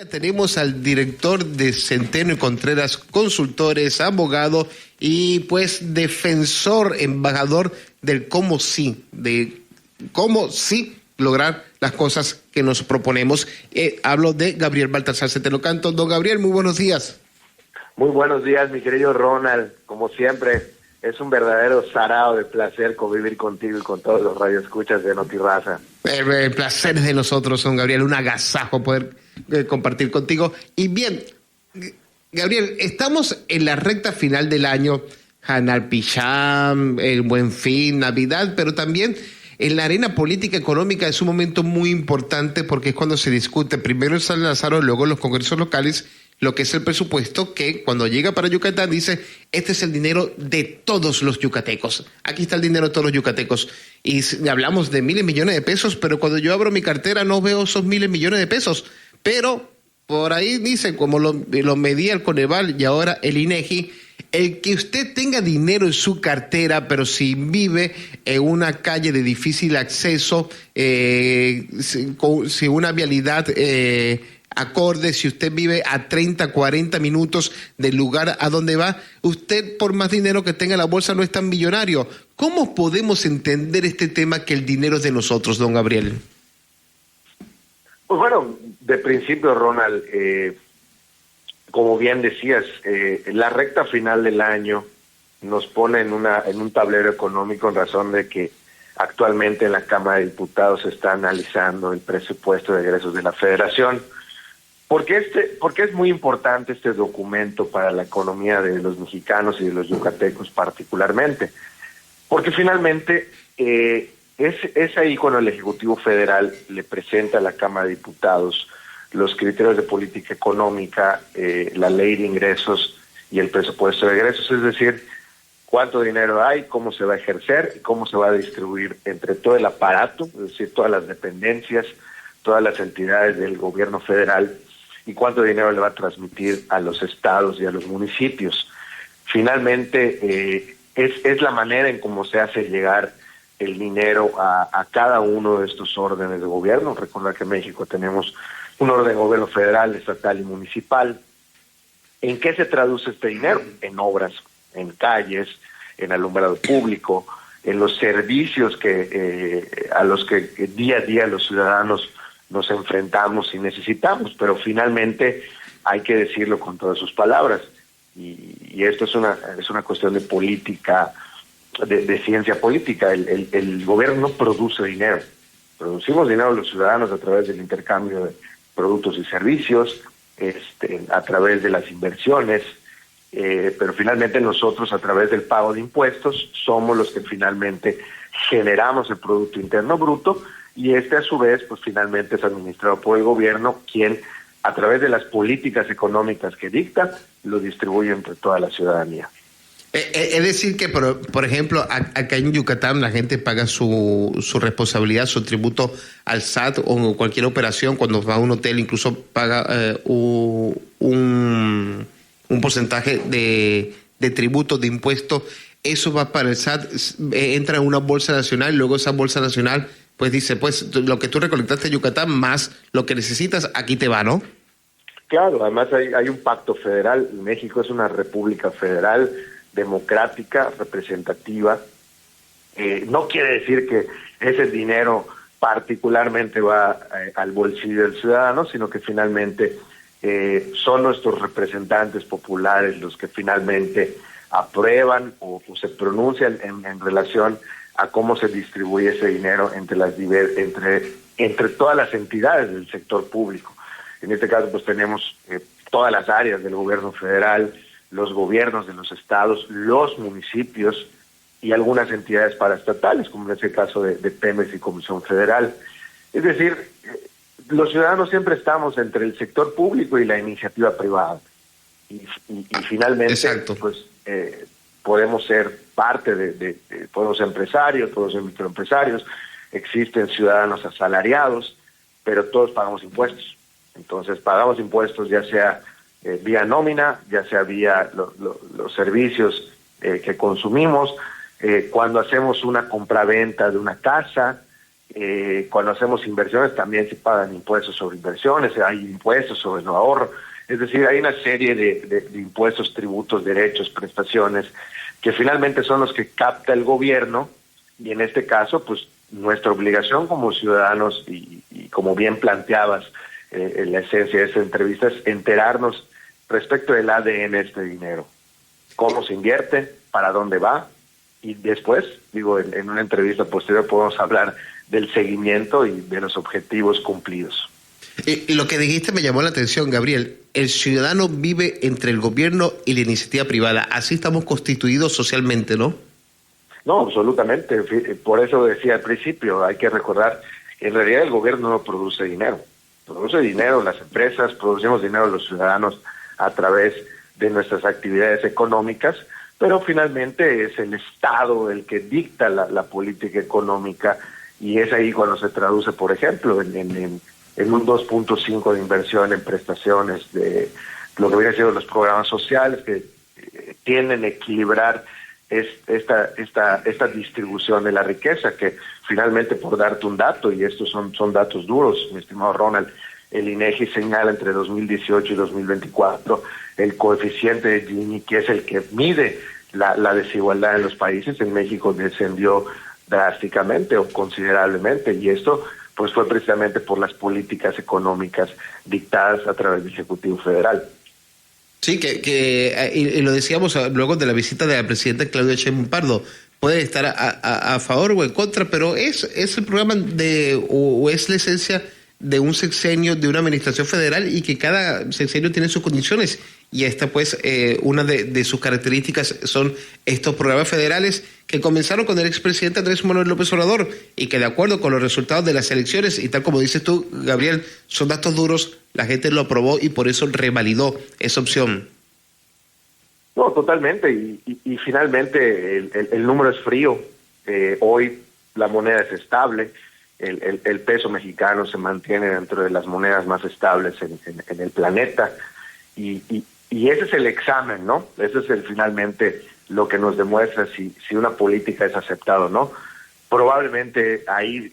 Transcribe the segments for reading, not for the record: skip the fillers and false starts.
Tenemos al director de Centeno y Contreras Consultores, abogado y pues defensor, embajador del cómo sí, de cómo sí lograr las cosas que nos proponemos. Hablo de Gabriel Baltasar Centeno Canto. Don Gabriel, muy buenos días. Muy buenos días, mi querido Ronald. Como siempre, es un verdadero sarao de placer convivir contigo y con todos los radioescuchas de Notirraza. El placer es de nosotros, don Gabriel, un agasajo poder compartir contigo. Y bien, Gabriel, estamos en la recta final del año, Hanal Picham, el Buen Fin, Navidad, pero también en la arena política económica es un momento muy importante porque es cuando se discute primero en San Lázaro, luego en los congresos locales, lo que es el presupuesto que cuando llega para Yucatán dice, este es el dinero de todos los yucatecos. Aquí está el dinero de todos los yucatecos. Y hablamos de miles de millones de pesos, pero cuando yo abro mi cartera no veo esos miles de millones de pesos. Pero por ahí dice, como lo medía el Coneval y ahora el INEGI, el que usted tenga dinero en su cartera, pero si vive en una calle de difícil acceso, si una vialidad acorde, si usted vive a 30, 40 minutos del lugar a donde va, usted por más dinero que tenga en la bolsa no es tan millonario. ¿Cómo podemos entender este tema que el dinero es de nosotros, don Gabriel? Pues bueno, de principio, Ronald, como bien decías, la recta final del año nos pone en un tablero económico en razón de que actualmente en la Cámara de Diputados se está analizando el presupuesto de egresos de la Federación. ¿Por qué es muy importante este documento para la economía de los mexicanos y de los yucatecos particularmente? Porque finalmente es ahí cuando el Ejecutivo Federal le presenta a la Cámara de Diputados los criterios de política económica, la ley de ingresos y el presupuesto de egresos, es decir, cuánto dinero hay, cómo se va a ejercer y cómo se va a distribuir entre todo el aparato, es decir, todas las dependencias, todas las entidades del gobierno federal, y cuánto dinero le va a transmitir a los estados y a los municipios. Finalmente, es la manera en cómo se hace llegar el dinero a cada uno de estos órdenes de gobierno. Recordar que en México tenemos un orden de gobierno federal, estatal y municipal. ¿En qué se traduce este dinero? En obras, en calles, en alumbrado público, en los servicios a los que día a día los ciudadanos nos enfrentamos y necesitamos, pero finalmente hay que decirlo con todas sus palabras. Y esto es una cuestión de política, de ciencia política. El gobierno no produce dinero. Producimos dinero los ciudadanos a través del intercambio de productos y servicios, a través de las inversiones, pero finalmente nosotros a través del pago de impuestos somos los que finalmente generamos el Producto Interno Bruto, y a su vez pues finalmente es administrado por el gobierno, quien a través de las políticas económicas que dicta lo distribuye entre toda la ciudadanía. Es decir que, por ejemplo, acá en Yucatán la gente paga su responsabilidad, su tributo al SAT o cualquier operación. Cuando va a un hotel incluso paga un porcentaje de tributo, de impuesto. Eso va para el SAT, entra en una bolsa nacional y luego esa bolsa nacional pues dice, pues lo que tú recolectaste en Yucatán más lo que necesitas, aquí te va, ¿no? Claro, además hay un pacto federal. México es una república federal, democrática, representativa. No quiere decir que ese dinero particularmente va al bolsillo del ciudadano, sino que finalmente son nuestros representantes populares los que finalmente aprueban o se pronuncian en relación a cómo se distribuye ese dinero entre todas las entidades del sector público. En este caso pues tenemos todas las áreas del gobierno federal, los gobiernos de los estados, los municipios y algunas entidades paraestatales, como en este caso de Pemex y Comisión Federal. Es decir, los ciudadanos siempre estamos entre el sector público y la iniciativa privada. Y finalmente, exacto, pues podemos ser parte podemos ser empresarios, podemos ser microempresarios, existen ciudadanos asalariados, pero todos pagamos impuestos. Entonces pagamos impuestos ya sea vía nómina, ya sea vía los servicios que consumimos, cuando hacemos una compraventa de una casa, Cuando hacemos inversiones también se pagan impuestos sobre inversiones, hay impuestos sobre el ahorro. Es decir, hay una serie de impuestos, tributos, derechos, prestaciones, que finalmente son los que capta el gobierno, y en este caso, pues nuestra obligación como ciudadanos, y como bien planteabas en la esencia de esta entrevista, es enterarnos respecto del ADN de este dinero, cómo se invierte, para dónde va, y después, en una entrevista posterior podemos hablar del seguimiento y de los objetivos cumplidos. Y lo que dijiste me llamó la atención, Gabriel. El ciudadano vive entre el gobierno y la iniciativa privada. Así estamos constituidos socialmente, ¿no? No, absolutamente. Por eso decía al principio, hay que recordar que en realidad el gobierno no produce dinero. Produce dinero las empresas, producimos dinero los ciudadanos a través de nuestras actividades económicas, pero finalmente es el Estado el que dicta la política económica, y es ahí cuando se traduce, por ejemplo, en un 2.5 de inversión en prestaciones de lo que viene siendo los programas sociales, que tienden a equilibrar esta distribución de la riqueza, que finalmente, por darte un dato, y estos son datos duros, mi estimado Ronald, el INEGI señala entre 2018 y 2024 el coeficiente de Gini, que es el que mide la desigualdad en los países. En México descendió drásticamente o considerablemente, y esto pues fue precisamente por las políticas económicas dictadas a través del Ejecutivo Federal. Sí, y lo decíamos luego de la visita de la presidenta Claudia Sheinbaum Pardo. Puede estar a favor o en contra, pero es el programa o es la esencia de un sexenio, de una administración federal, y que cada sexenio tiene sus condiciones. Y esta, pues, una de sus características son estos programas federales que comenzaron con el expresidente Andrés Manuel López Obrador, y que, de acuerdo con los resultados de las elecciones, y tal como dices tú, Gabriel, son datos duros, la gente lo aprobó y por eso revalidó esa opción. No, totalmente, y finalmente el número es frío. Hoy la moneda es estable, el peso mexicano se mantiene dentro de las monedas más estables en el planeta, y ese es el examen, ¿no? Ese es finalmente lo que nos demuestra si una política es aceptada o no. Probablemente ahí,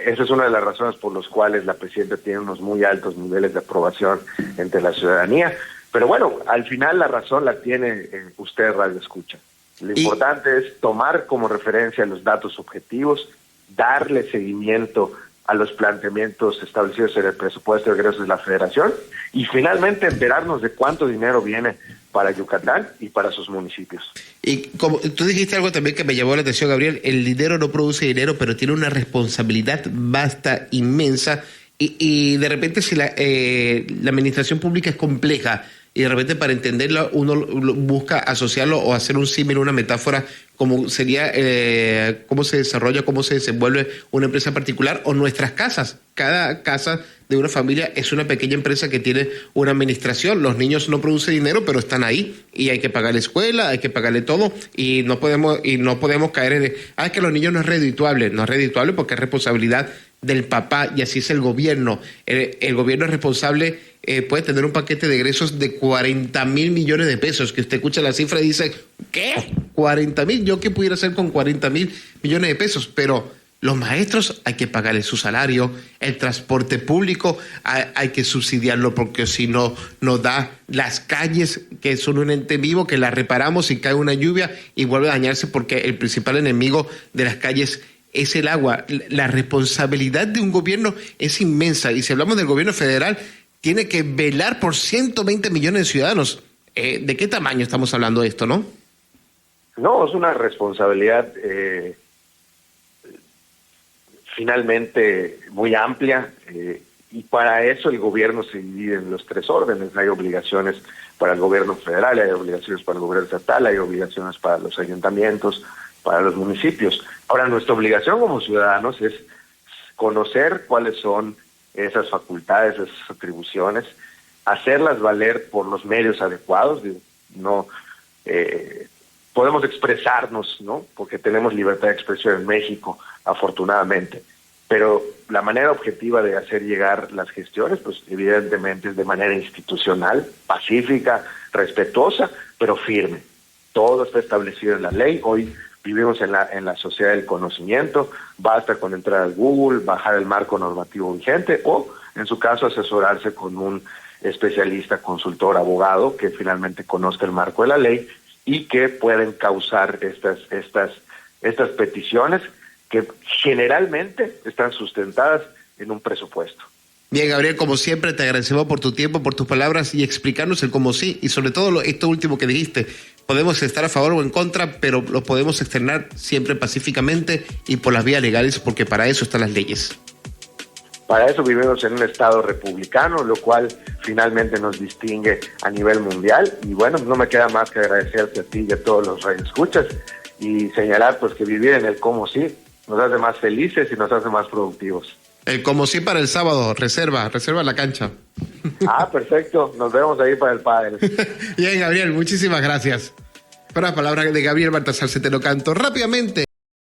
esa es una de las razones por las cuales la presidenta tiene unos muy altos niveles de aprobación entre la ciudadanía. Pero bueno, al final la razón la tiene usted, Radio Escucha. Lo importante es tomar como referencia los datos objetivos, darle seguimiento a los planteamientos establecidos en el presupuesto de egresos de la Federación, y finalmente enterarnos de cuánto dinero viene para Yucatán y para sus municipios. Y como tú dijiste algo también que me llamó la atención, Gabriel, el dinero no produce dinero, pero tiene una responsabilidad vasta, inmensa, y de repente si la administración pública es compleja, y de repente para entenderlo uno busca asociarlo o hacer un símil, una metáfora, como sería cómo se desarrolla, cómo se desenvuelve una empresa particular o nuestras casas. Cada casa de una familia es una pequeña empresa que tiene una administración. Los niños no producen dinero, pero están ahí y hay que pagar la escuela, hay que pagarle todo, y no podemos caer en que los niños no es redituable. No es redituable porque es responsabilidad del papá, y así es el gobierno. El gobierno es responsable, puede tener un paquete de egresos de 40,000 millones de pesos, que usted escucha la cifra y dice, ¿qué? 40,000, ¿yo qué pudiera hacer con 40,000 millones de pesos? Pero los maestros hay que pagarles su salario, el transporte público hay que subsidiarlo, porque si no nos da las calles, que son un ente vivo, que las reparamos y cae una lluvia y vuelve a dañarse, porque el principal enemigo de las calles es el agua. La responsabilidad de un gobierno es inmensa, y si hablamos del gobierno federal, tiene que velar por 120 millones de ciudadanos. ¿De qué tamaño estamos hablando de esto, no? No, es una responsabilidad finalmente muy amplia, y para eso el gobierno se divide en los tres órdenes. Hay obligaciones para el gobierno federal, hay obligaciones para el gobierno estatal, hay obligaciones para los ayuntamientos, para los municipios. Ahora, nuestra obligación como ciudadanos es conocer cuáles son esas facultades, esas atribuciones, hacerlas valer por los medios adecuados. No podemos expresarnos, ¿no? Porque tenemos libertad de expresión en México, afortunadamente, pero la manera objetiva de hacer llegar las gestiones, pues evidentemente es de manera institucional, pacífica, respetuosa, pero firme. Todo está establecido en la ley. Hoy Vivimos en la sociedad del conocimiento, basta con entrar al Google, bajar el marco normativo vigente o, en su caso, asesorarse con un especialista, consultor, abogado que finalmente conozca el marco de la ley y que pueden causar estas peticiones que generalmente están sustentadas en un presupuesto. Bien, Gabriel, como siempre, te agradecemos por tu tiempo, por tus palabras y explicarnos el cómo sí, y sobre todo esto último que dijiste. Podemos estar a favor o en contra, pero lo podemos externar siempre pacíficamente y por las vías legales, porque para eso están las leyes. Para eso vivimos en un Estado republicano, lo cual finalmente nos distingue a nivel mundial. Y bueno, no me queda más que agradecerte a ti y a todos los radioescuchas y señalar pues que vivir en el cómo sí nos hace más felices y nos hace más productivos. El como sí para el sábado, reserva la cancha. Perfecto, nos vemos ahí para el pádel. Bien, Gabriel, muchísimas gracias. Para las palabras de Gabriel Baltasar Centeno Canto, rápidamente.